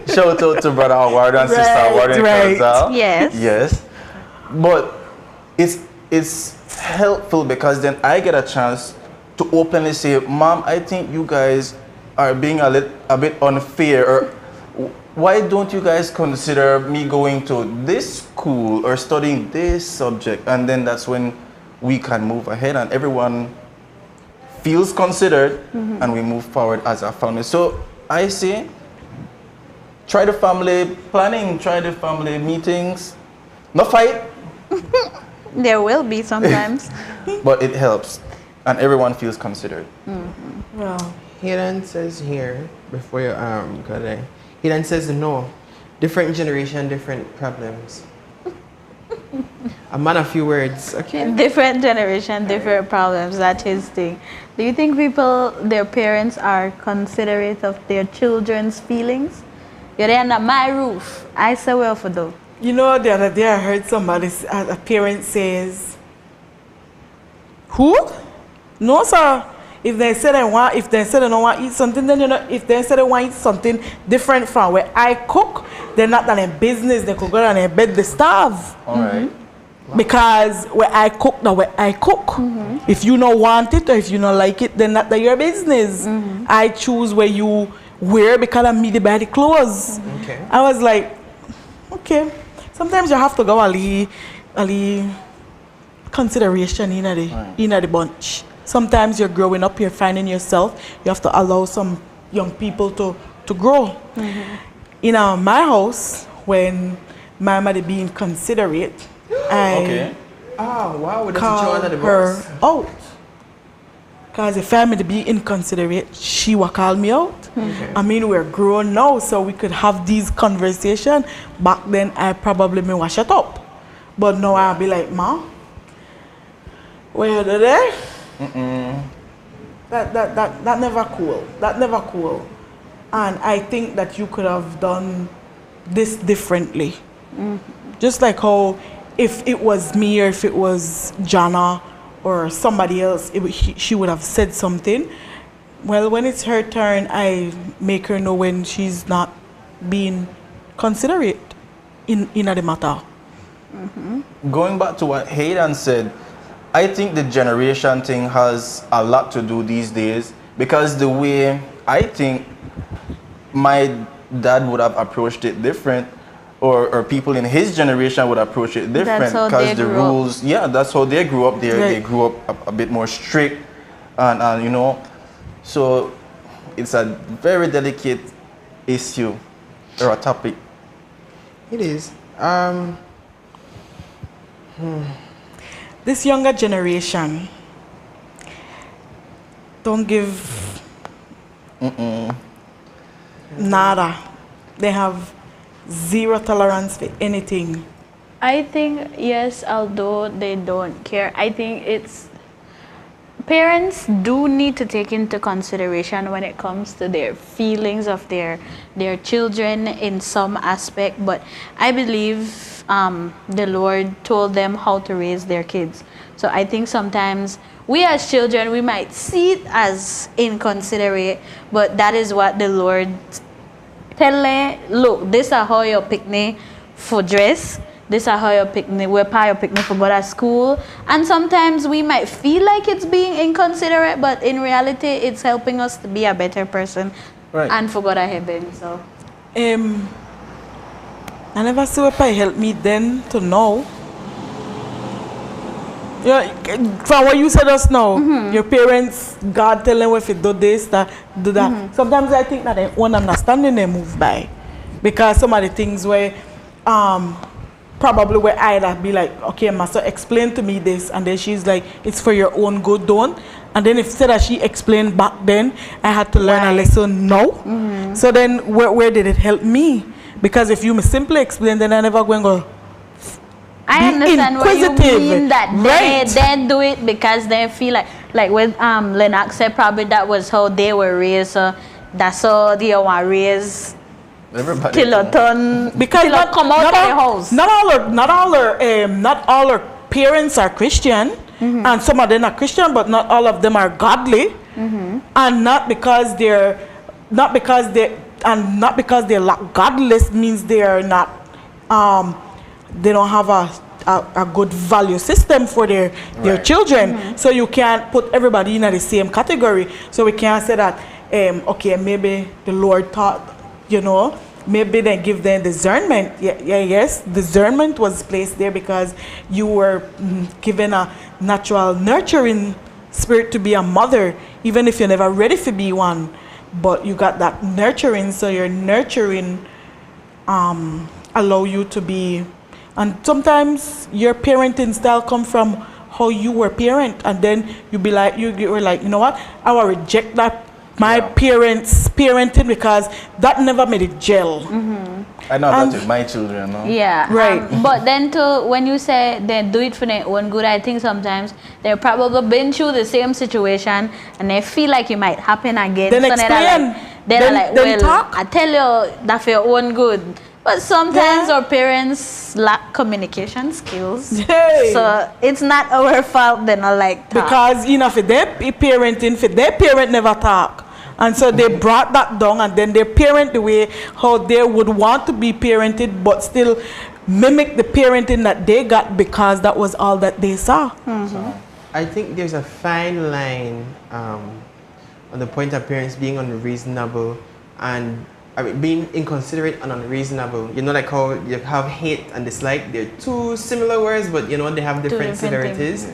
Shout out to Brother Awardo and Sister Awardo. Right. Yes. Yes. But it's helpful because then I get a chance to openly say, Mom, I think you guys are being a bit unfair, or why don't you guys consider me going to this school or studying this subject? And then that's when we can move ahead and everyone feels considered and we move forward as a family. So I say, try the family planning, try the family meetings. No fight. There will be sometimes. But it helps and everyone feels considered. Wow. He then says here, before you go there, he then says no. Different generation, different problems. A man, a few words, okay? Different generation, different problems, that's his thing. Do you think their parents are considerate of their children's feelings? You're there under my roof. I say well for them. You know, the other day I heard somebody, a parent says, who? No, sir. If they say they don't want to eat something, then if they say they want to eat something different from where I cook, they're not done in business. They could go down and bed, they starve. All right. Because where I cook, now where I cook. If you don't want it or if you don't like it, then not that your business. I choose where you wear because I'm me to buy the clothes. Okay. I was like, okay. Sometimes you have to go a consideration in the bunch. Sometimes you're growing up, you're finding yourself. You have to allow some young people to grow. In my house, when my mother being considerate, I call her out. Because if I'm to be inconsiderate, she will call me out. I mean, we're grown now, so we could have these conversations. Back then, I probably may wash it up. But now I'll be like, Mom, where are they? That never cool. That never cool. And I think that you could have done this differently. Just like how if it was me or if it was Jana or somebody else, she would have said something. Well, when it's her turn, I make her know when she's not being considerate in the matter. Going back to what Hayden said, I think the generation thing has a lot to do these days because the way I think my dad would have approached it different or people in his generation would approach it different because the rules, that's how they grew up. They grew up a bit more strict and you know, so it's a very delicate issue or a topic. It is. This younger generation don't give nada. They have zero tolerance for anything. I think, yes, although they don't care, I think it's parents do need to take into consideration when it comes to their feelings of their children in some aspect, but I believe the Lord told them how to raise their kids. So I think sometimes we as children, we might see it as inconsiderate, but that is what the Lord tell them, look, this is how your picnic for dress, this is how your picnic, we're part of your picnic for go to school. And sometimes we might feel like it's being inconsiderate, but in reality, it's helping us to be a better person and for go to heaven. So, I never saw if I help me then to know. Yeah, from what you said us now, your parents, God tell them if you do this, that, do that. Sometimes I think that they won't understanding they move by. Because some of the things where probably where I'd be like, okay, Master, explain to me this, and then she's like, it's for your own good, don't. And then instead of she explained back then, I had to learn a lesson now. So then where did it help me? Because if you simply explain, then I never going to go. I understand what you mean, that they do it because they feel like like when Lennox said, probably that was how they were raised. So that's how they were raised. Everybody. Till a turn, because till a come out of the house. Not all our parents are Christian, and some of them are Christian, but not all of them are godly, and not because they lack godliness means they are not they don't have a good value system for their children. So you can't put everybody in the same category. So we can't say that okay, maybe the Lord thought, maybe they give them discernment. Yes, discernment was placed there because you were given a natural nurturing spirit to be a mother, even if you're never ready to be one. But you got that nurturing, so your nurturing allow you to be. And sometimes your parenting style come from how you were parent, and then you be like, you were like, you know what? I will reject that my parents' parenting because that never made it gel. I know that with my children, no? Yeah, right. But then when you say they do it for their own good, I think sometimes they've probably been through the same situation and they feel like it might happen again. Then so explain. They're like, well, talk. I tell you that for your own good. But sometimes our parents lack communication skills. Hey. So it's not our fault they're not like talk. Because for their parenting, for their parent never talk. And so they brought that down, and then they parent the way how they would want to be parented, but still mimic the parenting that they got because that was all that they saw. I think there's a fine line on the point of parents being unreasonable and being inconsiderate and unreasonable. Like how you have hate and dislike. They're two similar words, but they have different severities.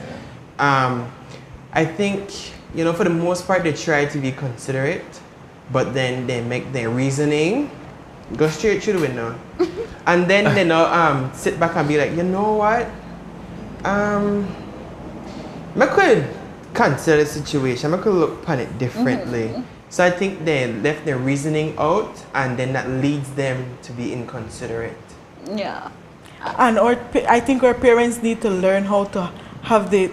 I think, for the most part, they try to be considerate, but then they make their reasoning go straight through the window. And then they sit back and be like, you know what? I could consider the situation. I could look upon it differently. So I think they left their reasoning out, and then that leads them to be inconsiderate. Yeah. And I think our parents need to learn how to have the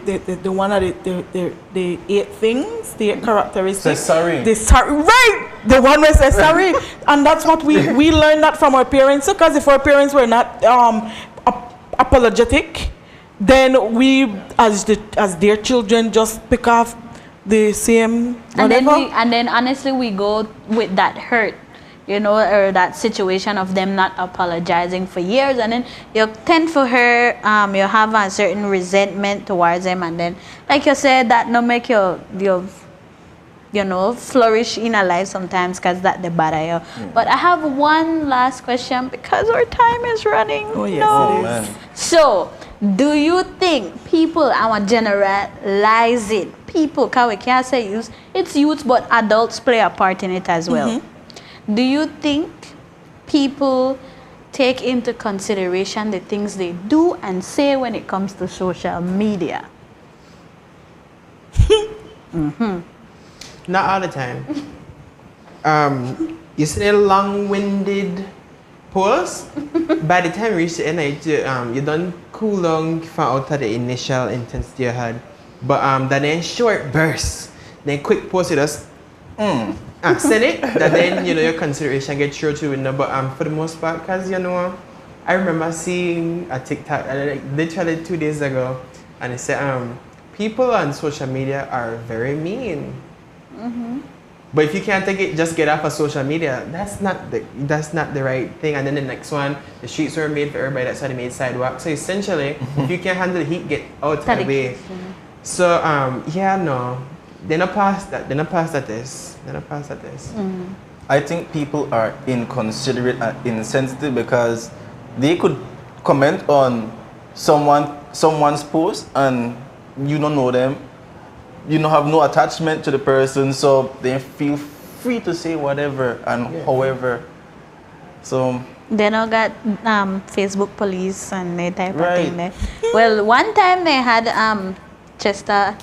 8 things, the 8 characteristics. Sorry. Right! The one where says sorry. And that's what we learned that from our parents. Because if our parents were not apologetic, then we as their children just pick off the same whatever. And then honestly we go with that hurt, or that situation of them not apologizing for years, and then you tend for her, you have a certain resentment towards them, and then like you said, that no make you flourish in a life sometimes because that they bother you. But I have one last question because our time is running. Oh yes, no. it is. So do you think people, I want to generalize it, people, because we can't say youth, it's youth, but adults play a part in it as well. Do you think people take into consideration the things they do and say when it comes to social media? Not all the time. You see a long-winded post. By the time you reach the end, you done cool down from out of the initial intensity you had. But then short bursts, then quick post with us. Send it, that then your consideration gets through to window. But for the most part, because I remember seeing a TikTok literally 2 days ago, and it said people on social media are very mean. But if you can't take it, just get off of social media. That's not the right thing. And then the next one, the streets were made for everybody. That's why they made sidewalks. So essentially, if you can't handle the heat, get out of the way. So they're not past that. They're not past at this. I think people are inconsiderate and insensitive because they could comment on someone's post and you don't know them. You don't have no attachment to the person, so they feel free to say whatever and however. So they don't got Facebook police and that type of thing there. Well, one time they had Chester,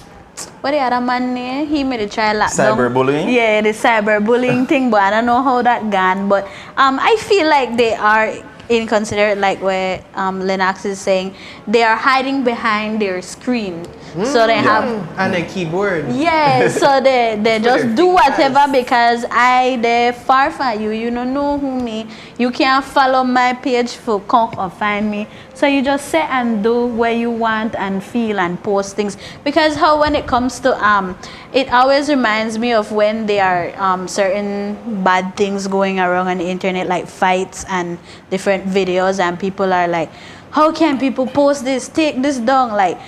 what the other man name? He made a try lockdown. Cyberbullying? Yeah, the cyberbullying thing, but I don't know how that gone. But I feel like they are inconsiderate, like where Lennox is saying, they are hiding behind their screen. So they have and a keyboard. yeah, so they just their do fingers. whatever because they far from you. You don't know who me. You can't follow my page for come or find me. So you just say and do where you want and feel and post things. Because how when it comes to it always reminds me of when there are certain bad things going around on the internet, like fights and different videos, and people are like, how can people post this? Take this down, like.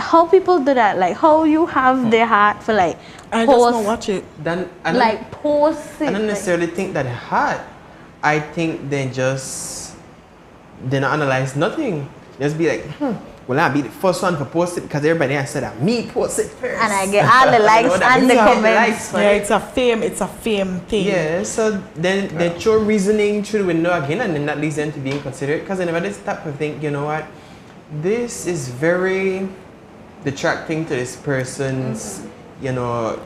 How people do that? Like how you have the heart for like I post, just don't watch it. Then like post it. I don't like- necessarily think that hard. I think they not analyze nothing. Just be like, well, I'll be the first one to post it because everybody else said that me post it first. and I get all the likes know that and the me get the comments. likes, Yeah, it's a fame thing. Yeah, so then they throw reasoning through the window again, and then that leads them to being considerate because they never did stop to think, you know what, this is very detracting to this person's, you know,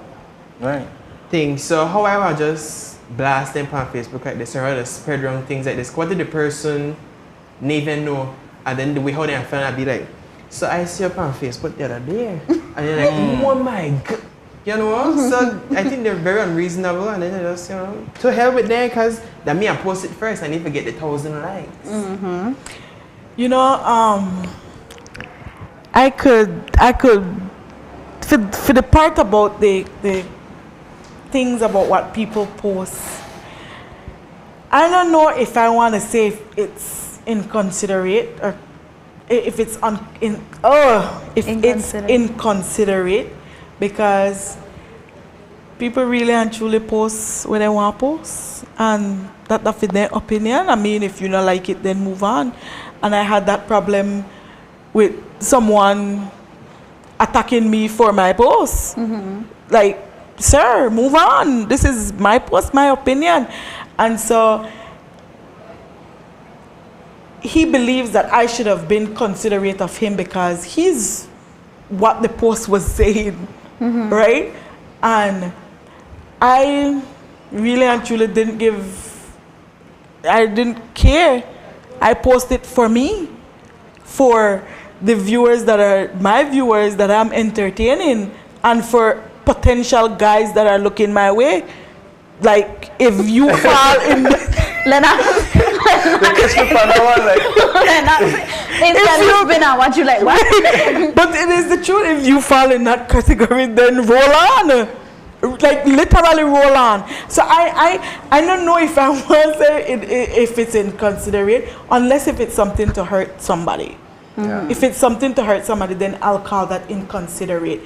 Right. thing. So however, I just blast them on Facebook like this, or I just spread around things like this. What did the person even know? And then the way how they found, I'd be like, so I see up on Facebook the other day, and they're like, oh my god, you know. So I think they're very unreasonable, and then they just, you know, to hell with them because that me I post it first. I need to get the 1,000 likes. You know, I could for the part about the things about what people post. I don't know if I want to say if it's inconsiderate or if it's inconsiderate, because people really and truly post when they want to post, and that's their opinion. I mean, if you don't like it, then move on. And I had that problem with someone attacking me for my post. Like, sir, move on. This is my post, my opinion. And so he believes that I should have been considerate of him because he's what the post was saying, right? And I really and truly I didn't care. I posted for me, for the viewers that are my viewers that I'm entertaining, and for potential guys that are looking my way. Like, if you fall in what you like, what? But it is the truth. If you fall in that category, then roll on. Like, literally roll on. So I don't know if I want to say if it's inconsiderate, unless if it's something to hurt somebody. If it's something to hurt somebody, then I'll call that inconsiderate.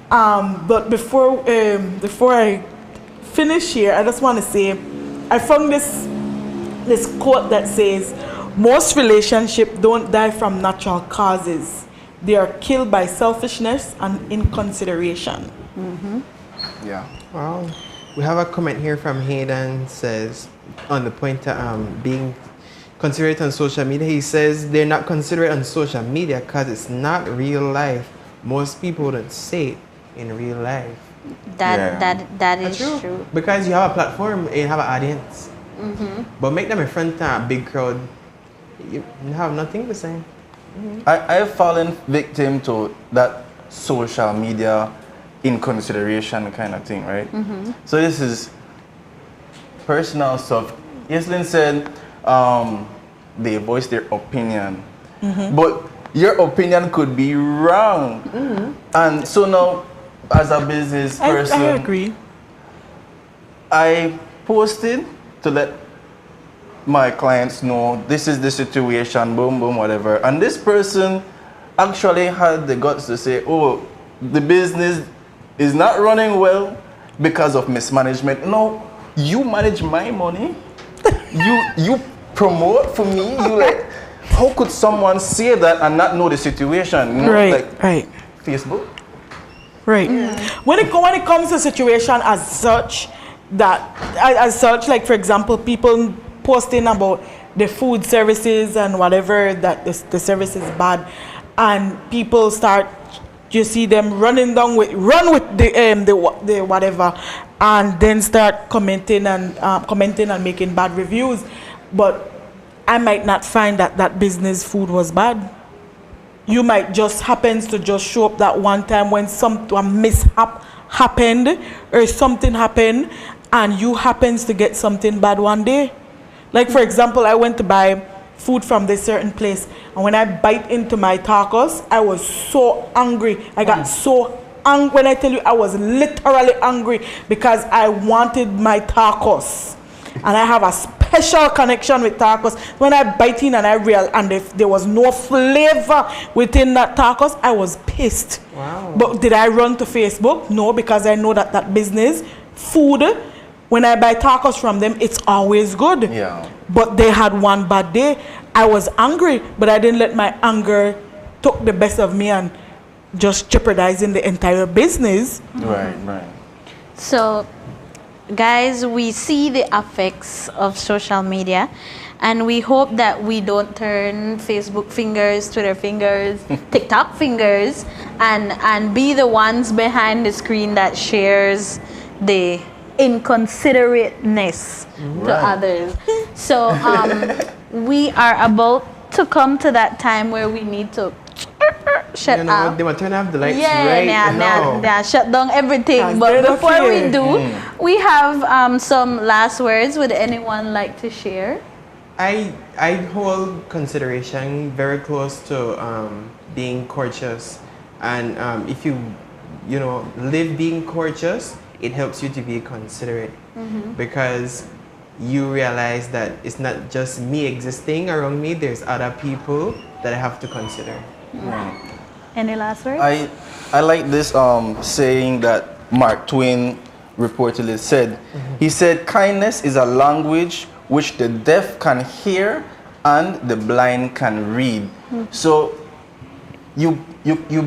But before I finish here, I just want to say, I found this quote that says, most relationships don't die from natural causes. They are killed by selfishness and inconsideration. Yeah. Wow. We have a comment here from Hayden, says, on the point of being considerate on social media. He says they're not considerate on social media because it's not real life. Most people don't say it in real life. That is true. Because you have a platform, you have an audience. But make them in front of a big crowd, you have nothing to say. I've fallen victim to that social media inconsideration kind of thing, right? So this is personal stuff. Aislinn said they voice their opinion, but your opinion could be wrong. And so now, as a business person, I agree. I posted to let my clients know this is the situation, boom, boom, whatever. And this person actually had the guts to say, oh, the business is not running well because of mismanagement. No, you manage my money. you promote for me. You like, how could someone say that and not know the situation? You know, Right. Facebook. Right. When it comes to a situation as such, like, for example, people posting about the food services and whatever, that the service is bad, and people start, you see them run with the whatever, and then start commenting and making bad reviews. But I might not find that business food was bad. you might just happens to just show up that one time when a mishap happened or something happened and you happens to get something bad one day. Like for example, I went to buy food from this certain place and when I bite into my tacos, I was so angry. I got so angry. When I tell you, I was literally angry because I wanted my tacos. And I have a special connection with tacos. When I bite in and I realized and if there was no flavor within that tacos, I was pissed. Wow. But did I run to Facebook? No, because I know that business, food, when I buy tacos from them, it's always good. Yeah. But they had one bad day. I was angry, but I didn't let my anger took the best of me and just jeopardizing the entire business. Right. So, guys, we see the effects of social media and we hope that we don't turn Facebook fingers, Twitter fingers, TikTok fingers and be the ones behind the screen that shares the inconsiderateness to others. So we are about to come to that time where we need to shut up. They will turn off the lights Shut down everything. But before we do, we have some last words. Would anyone like to share? I hold consideration very close to being courteous, and if you live being courteous, it helps you to be considerate because you realize that it's not just me existing around me. There's other people that I have to consider. Any last words? I like this saying that Mark Twain reportedly said. He said, kindness is a language which the deaf can hear and the blind can read. So you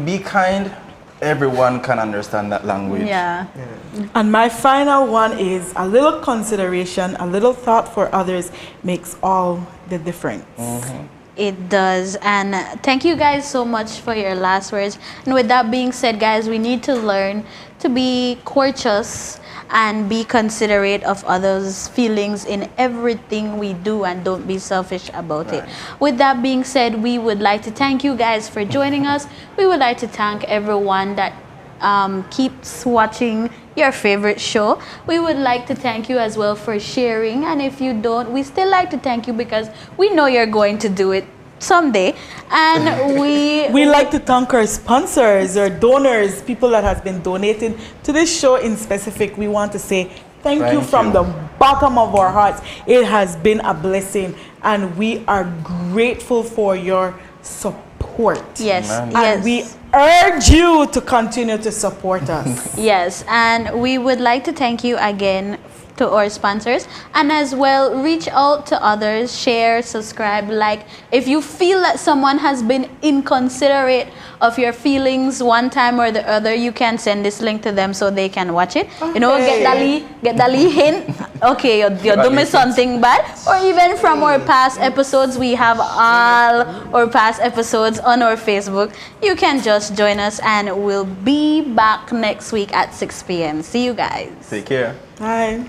be kind, everyone can understand that language. Yeah. And my final one is a little consideration, a little thought for others makes all the difference. It does. And thank you guys so much for your last words. And with that being said, guys, we need to learn to be courteous and be considerate of others' feelings in everything we do and don't be selfish about it. With that being said, we would like to thank you guys for joining us. We would like to thank everyone that keeps watching your favorite show. We would like to thank you as well for sharing, and if you don't, we still like to thank you because we know you're going to do it someday. And we like to thank our sponsors, our donors, people that has been donating to this show in specific. We want to say thank you from the bottom of our hearts. It has been a blessing and we are grateful for your support. Yes. And we urge you to continue to support us. Yes, and we would like to thank you again to our sponsors, and as well reach out to others, share, subscribe, like. If you feel that someone has been inconsiderate of your feelings one time or the other, you can send this link to them so they can watch it. You know, get that hint. Okay, you're doing something bad. Or even from our past episodes, we have all our past episodes on our Facebook. You can just join us and we'll be back next week at 6 p.m. See you guys. Take care. Bye.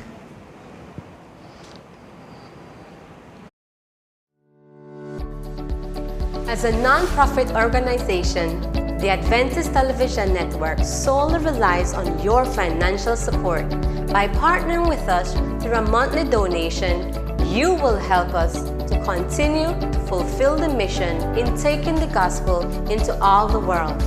As a non-profit organization, the Adventist Television Network solely relies on your financial support. By partnering with us through a monthly donation, you will help us to continue to fulfill the mission in taking the gospel into all the world.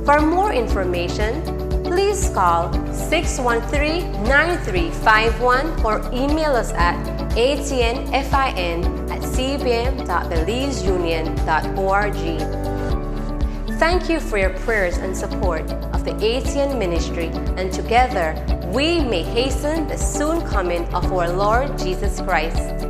For more information, please call 613-9351 or email us at atnfin@cbm.belizeunion.org. Thank you for your prayers and support of the ATN ministry, and together we may hasten the soon coming of our Lord Jesus Christ.